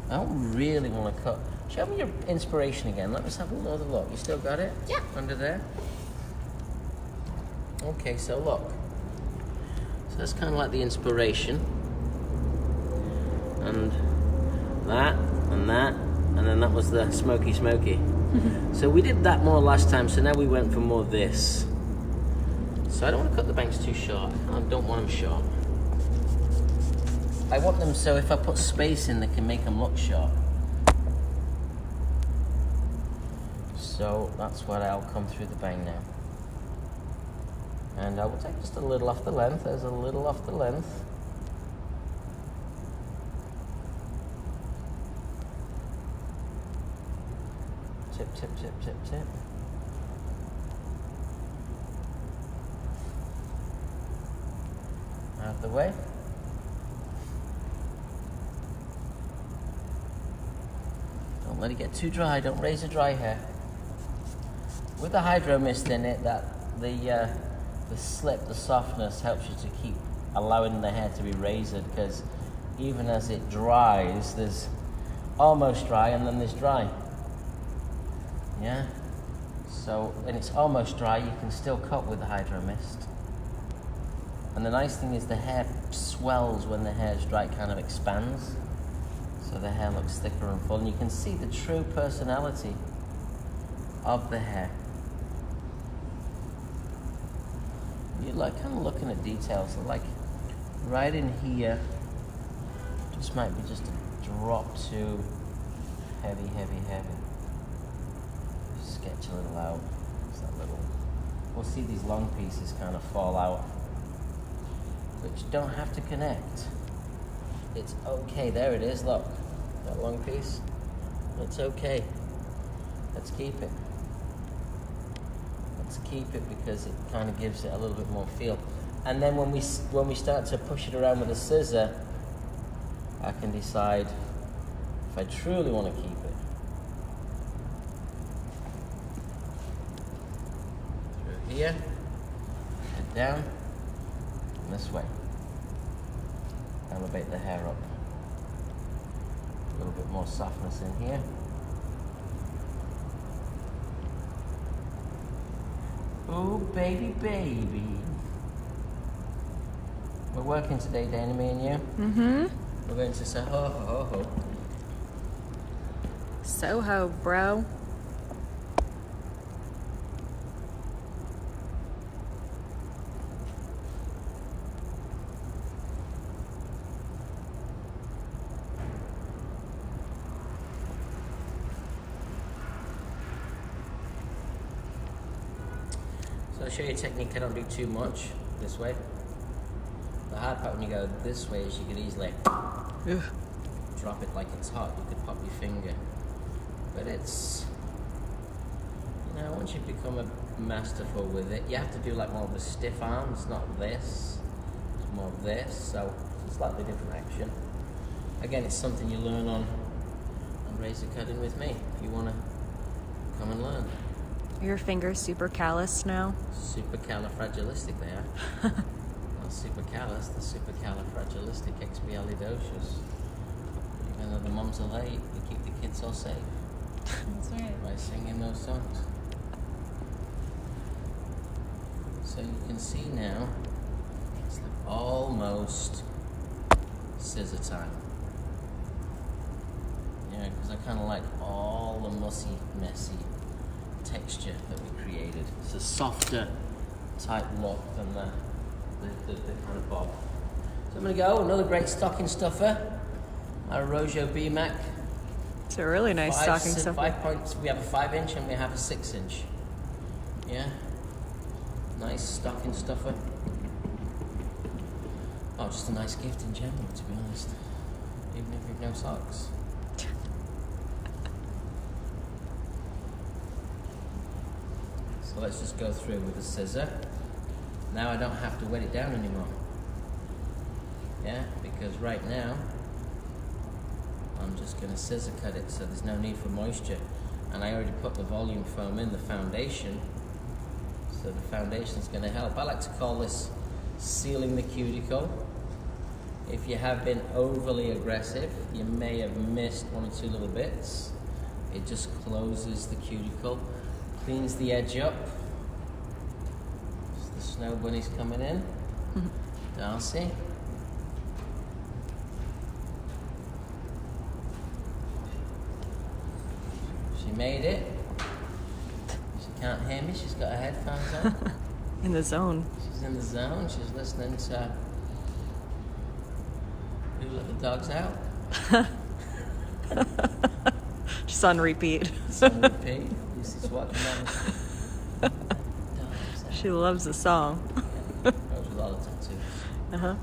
I don't really want to cut. Show me your inspiration again. Let us have another look. You still got it? Yeah. Under there? Okay, so look. So that's kind of like the inspiration. And that, and that, and then that was the smoky. So we did that more last time, so now we went for more this. So I don't want to cut the bangs too short. I don't want them short. I want them so if I put space in, they can make them look short. So that's what I'll come through the bang now. And I will take just a little off the length. There's a little off the length. Tip. Out of the way. Don't let it get too dry. Don't razor dry hair. With the hydro mist in it, that the slip, the softness helps you to keep allowing the hair to be razored, because even as it dries, there's almost dry and then there's dry. Yeah? So when it's almost dry, you can still cut with the hydro mist. And the nice thing is the hair swells when the hair's dry, it kind of expands. So the hair looks thicker and full, and you can see the true personality of the hair. You're like kind of looking at details, so like right in here, just might be just a drop too heavy. Sketch a little out. Just that little. We'll see these long pieces kind of fall out, which don't have to connect. It's okay. There it is. Look, that long piece. It's okay. Let's keep it. Let's keep it because it kind of gives it a little bit more feel. And then when we start to push it around with a scissor, I can decide if I truly want to keep it. Through here, head down, and this way. Elevate the hair up. A little bit more softness in here. Oh, baby, baby. We're working today, Dana, me and you. Mm-hmm. We're going to say ho, ho, ho, ho. Soho, bro. So I'll show you a technique I don't do too much this way. The hard part when you go this way is you can easily Ugh. drop it like it's hot. You could pop your finger. But it's, you know, once you become a masterful with it, you have to do like more of a stiff arm. It's not this, it's more of this. So it's a slightly different action. Again, it's something you learn on razor cutting with me. If you want to come and learn. Your fingers super calloused now? Supercalifragilistic they are. Not supercallous, the supercalifragilisticexpialidocious. Even though the mums are late, we keep the kids all safe That's right. by singing those songs. So you can see now, it's like almost scissor time. Yeah, because I kind of like all the messy texture that we created. It's a softer type look than the kind of bob. So I'm going to go, another great stocking stuffer, our Rojo B-Mac. It's a really nice stocking stuffer. 5 points, we have a 5-inch and we have a 6-inch. Yeah, nice stocking stuffer. Oh, just a nice gift in general, to be honest. Even if you've no socks. So let's just go through with a scissor. Now I don't have to wet it down anymore. Yeah, because right now I'm just going to scissor cut it so there's no need for moisture. And I already put the volume foam in the foundation, so the foundation's going to help. I like to call this sealing the cuticle. If you have been overly aggressive, you may have missed 1 or 2 little bits. It just closes the cuticle, cleans the edge up. So the snow bunny's coming in. Darcy. She made it. She can't hear me, she's got her headphones on. In the zone. She's in the zone, she's listening to Who Let the Dogs Out? Just on repeat. It's on repeat. Lucy's watching that. She loves the song. Yeah, goes with all the tattoos. Uh-huh.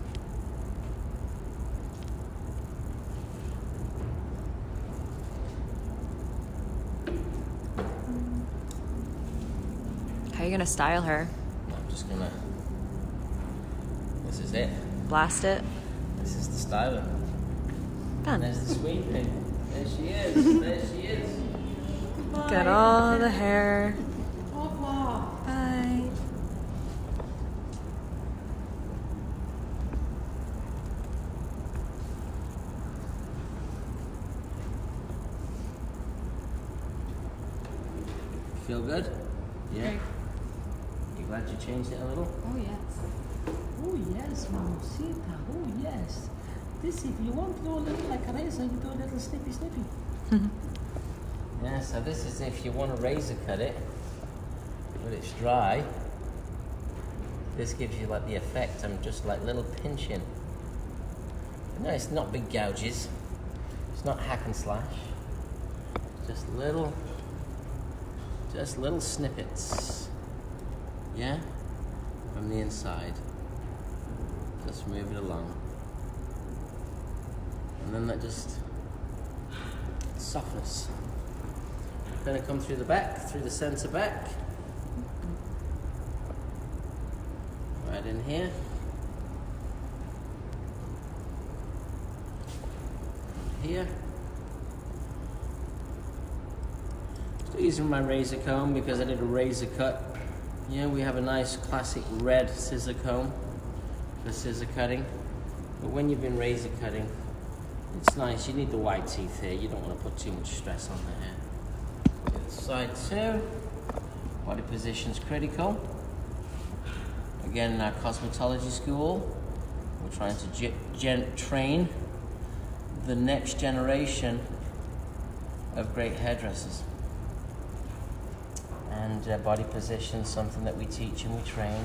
How are you gonna style her? I'm just gonna. This is it. Blast it? This is the styling. And Done. there's the sweeping. There she is. There she is. Look at all the hair. Au revoir. Bye. Feel good? Yeah. Great. You glad you changed it a little? Oh yes. Oh yes, mamacita. Oh yes. This, if you want to do a little like a razor, you do a little snippy. Yeah, so this is if you want to razor cut it, but it's dry. This gives you like the effect. I'm just like little pinching. No, it's not big gouges. It's not hack and slash. Just little snippets. Yeah? From the inside. Just move it along. And then that just softness. Going to come through the back, through the center back. Right in here. Here. Still using my razor comb because I did a razor cut. Yeah, we have a nice classic red scissor comb for scissor cutting. But when you've been razor cutting, it's nice. You need the white teeth here. You don't want to put too much stress on the hair. The other side too. Body position's critical. Again, in our cosmetology school, we're trying to train the next generation of great hairdressers. And body position, something that we teach and we train.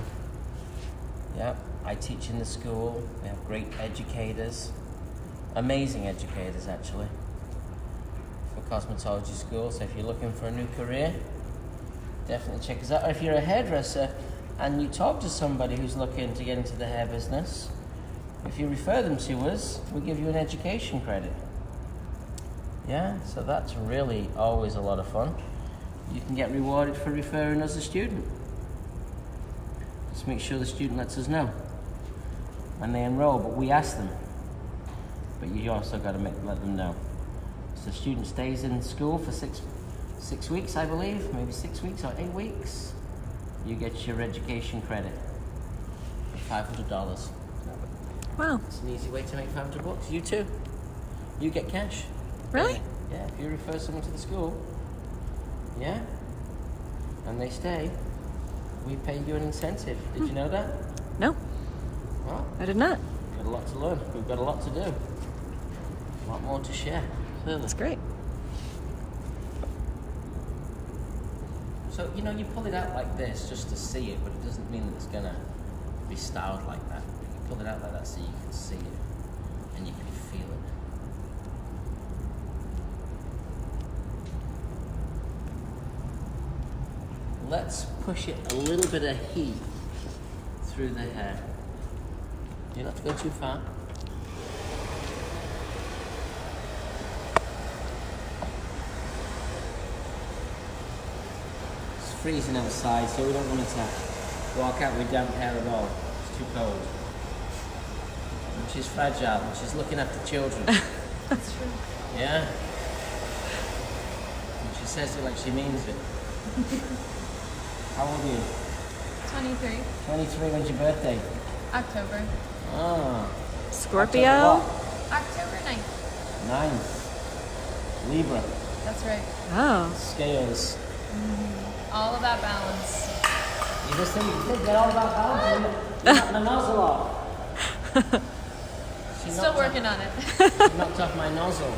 Yep, I teach in the school. We have great educators, amazing educators actually, for cosmetology school. So if you're looking for a new career, definitely check us out. Or if you're a hairdresser and you talk to somebody who's looking to get into the hair business, if you refer them to us, we give you an education credit. Yeah, so that's really always a lot of fun. You can get rewarded for referring us a student. Just make sure the student lets us know when they enroll, but we ask them. But you also got to let them know. So the student stays in school for six weeks, I believe, maybe 6 weeks or 8 weeks. You get your education credit for $500. Wow. It's an easy way to make $500. You too. You get cash. Really? Yeah, if you refer someone to the school, yeah, and they stay, we pay you an incentive. Did you know that? No, Well, I did not. we've got a lot to learn. We've got a lot to do. A lot more to share. Clearly. That's great. So, you pull it out like this just to see it, but it doesn't mean that it's going to be styled like that. You pull it out like that so you can see it and you can feel it. Let's push it a little bit of heat through the hair. You don't have to go too far. It's freezing outside, so we don't want it to walk out with damp hair at all. It's too cold. And she's fragile, and she's looking after children. That's true. Yeah? And she says it like she means it. How old are you? 23. 23, when's your birthday? October. Ah. Scorpio? October 9th. 9th. Libra. That's right. Oh. Scales. All about balance. You just think you did get all about balance. You're knocking the nozzle off. She Still knocked working on it. She knocked off my nozzle.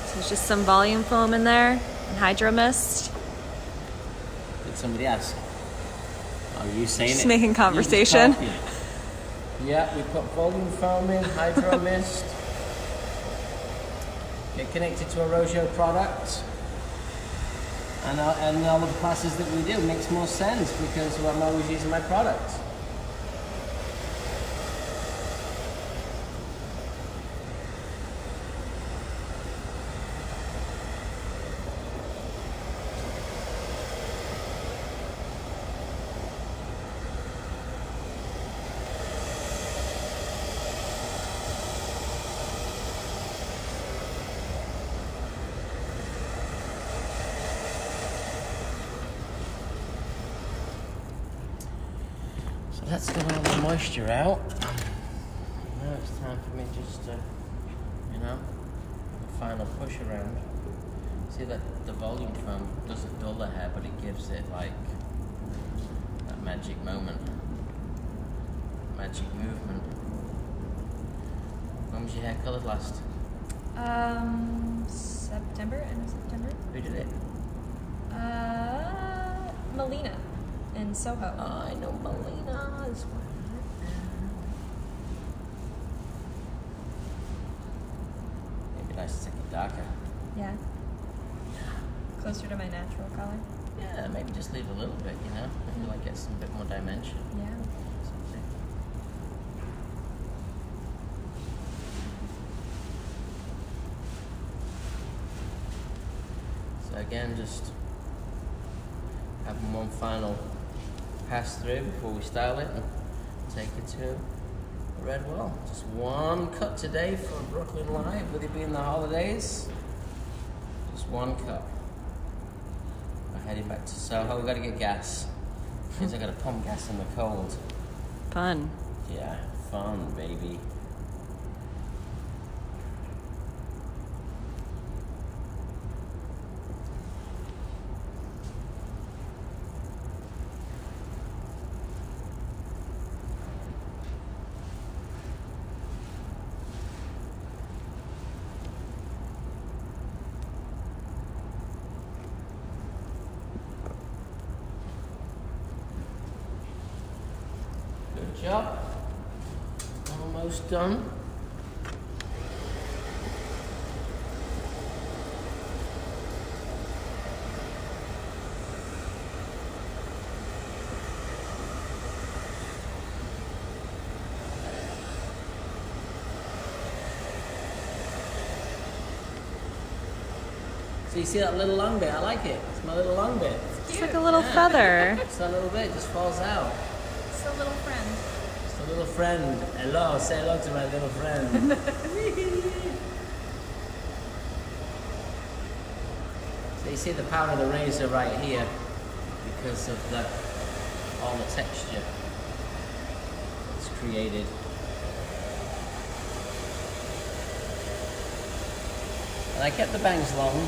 So there's just some volume foam in there and hydro mist. Did somebody ask? Oh, you saying Just it? making You just conversation. talking. Yeah, we put volume foam in, hydro mist. Get connected to a Rojo product. And all of the classes that we do makes more sense because I'm always using my product. So that's got all the moisture out. Now it's time for me just to, the final push around. See that the volume foam doesn't dull the hair, but it gives it like that magic moment, magic movement. When was your hair coloured last? September, end of September. Who did it? Melina in Soho. Oh, I know Melina's. Maybe nice to take it darker. Yeah. Closer to my natural color. Yeah, maybe just leave a little bit, you know? Maybe like get some bit more dimension. Yeah. Something. So again, just have one final pass through before we style it and take it to a red well. Just one cut today for Brooklyn Live, with it being the holidays. Just one cut. We're heading back to Soho. We've got to get gas. Means I got to pump gas in the cold. Fun. Yeah, fun, baby. Good job. Almost done. So you see that little long bit? I like it. It's my little long bit. It's like a little feather. Just a little bit, just falls out. It's a little friend. Just a little friend. Hello, say hello to my little friend. So you see the power of the razor right here because of all the texture it's created. And I kept the bangs long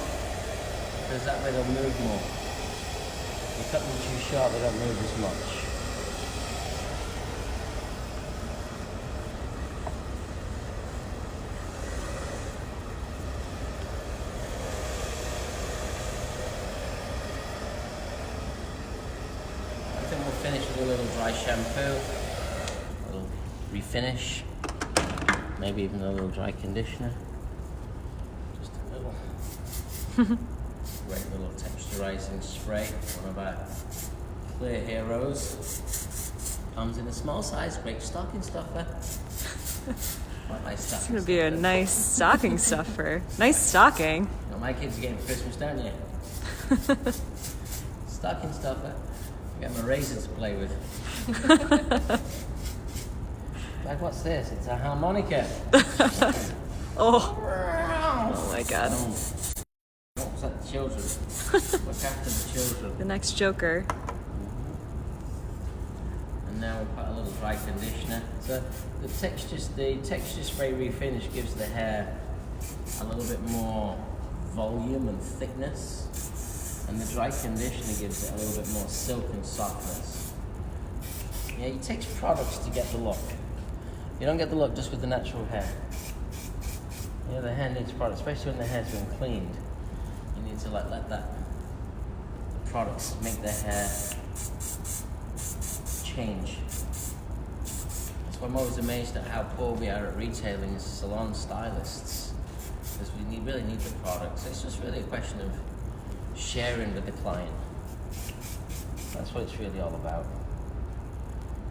because that way they'll move more. You cut them too short, they don't move as much. I think we'll finish with a little dry shampoo, a little refinish, maybe even a little dry conditioner. Just a little great little texturizing spray, one of our clear heroes. Comes in a small size, great stocking stuffer. Quite nice stocking It's gonna be a stuffer. nice stocking stuffer. Nice stocking. You know, my kids are getting for Christmas, don't you? Stocking stuffer. I got my razor to play with. Like, what's this? It's a harmonica. Oh my god. What was that? The children. Look after the children. The next Joker. And now we put a little dry conditioner. So the texture spray refinish gives the hair a little bit more volume and thickness, and the dry conditioner gives it a little bit more silk and softness. Yeah, it takes products to get the look. You don't get the look just with the natural hair. Yeah, the hair needs products, especially when the hair's been cleaned. You need to let the products make the hair change. That's why I'm always amazed at how poor we are at retailing as salon stylists, because we really need the products. It's just really a question of sharing with the client. That's what it's really all about.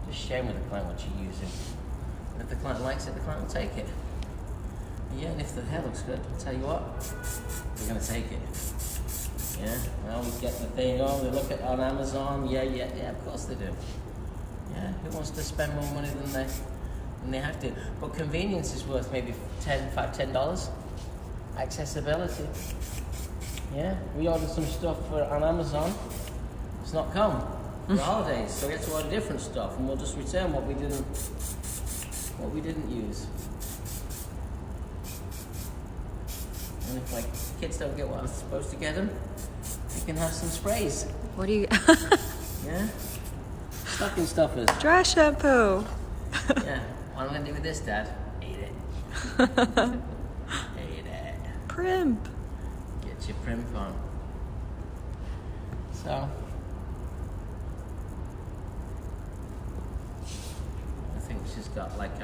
Just sharing with the client what you're using. And if the client likes it, the client will take it. Yeah, and if the hair looks good, I'll tell you what, we're going to take it. Yeah, I always get the thing, oh, they look at on Amazon, yeah, of course they do. Yeah, who wants to spend more money than they have to? But convenience is worth maybe $10. Accessibility. Yeah, we ordered some stuff on Amazon. It's not come for holidays, so we have to order different stuff, and we'll just return what we didn't use. And if my kids don't get what I'm supposed to get them, you can have some sprays. What do you? Yeah, stocking stuffers. Dry shampoo. Yeah, what am I gonna do with this, Dad? Eat it. Eat it. Primp. Get your primp on. So, I think she's got like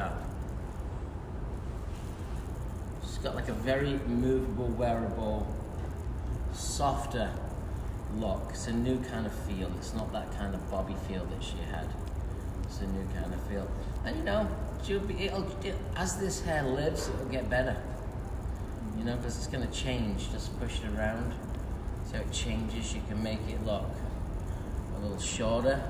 a very movable, wearable softer look. It's a new kind of feel. It's not that kind of bobby feel that she had. It's a new kind of feel. And you know, as this hair lives, it'll get better. You know, because it's going to change. Just push it around. See how it changes. You can make it look a little shorter.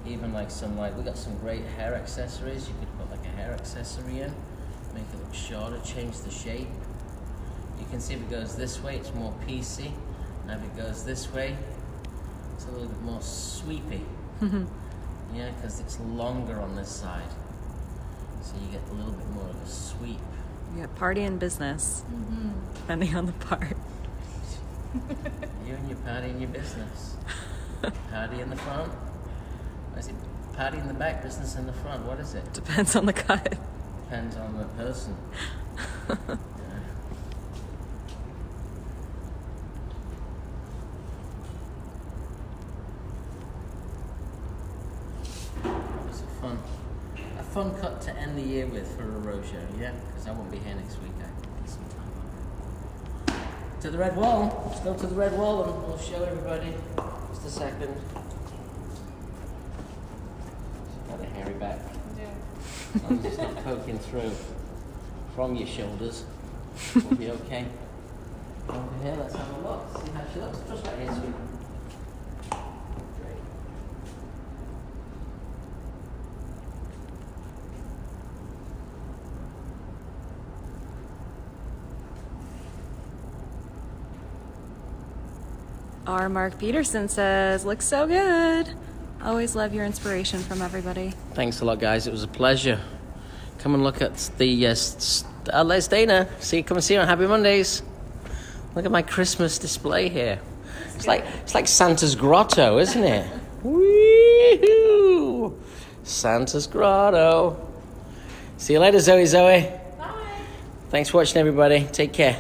Even like we got some great hair accessories. You could put like a hair accessory in, make it look shorter, change the shape. You can see if it goes this way, it's more piecey. Now if it goes this way, it's a little bit more sweepy. Yeah, because it's longer on this side. So you get a little bit more of a sweep. Yeah, party and business, depending on the part. You and your party and your business. Party in the front. Or is it party in the back, business in the front? What is it? Depends on the cut. Depends on the person. Yeah. That was a fun cut to end the year with for a roadshow, yeah? Because I won't be here next week. I need some time off. To the red wall. Let's go to the red wall and we'll show everybody. Just a second. Got a hairy back. Yeah. As long as it's not poking through from your shoulders, we'll be okay. Over here, let's have a look. See how she looks. Just right here, sweet. Great. Our Mark Peterson says, looks so good. Always love your inspiration from everybody. Thanks a lot, guys. It was a pleasure. Come and look at the Les Dana. Come and see her on Happy Mondays. Look at my Christmas display here. It's like Santa's grotto, isn't it? Woo! Santa's grotto. See you later, Zoe. Bye. Thanks for watching, everybody. Take care.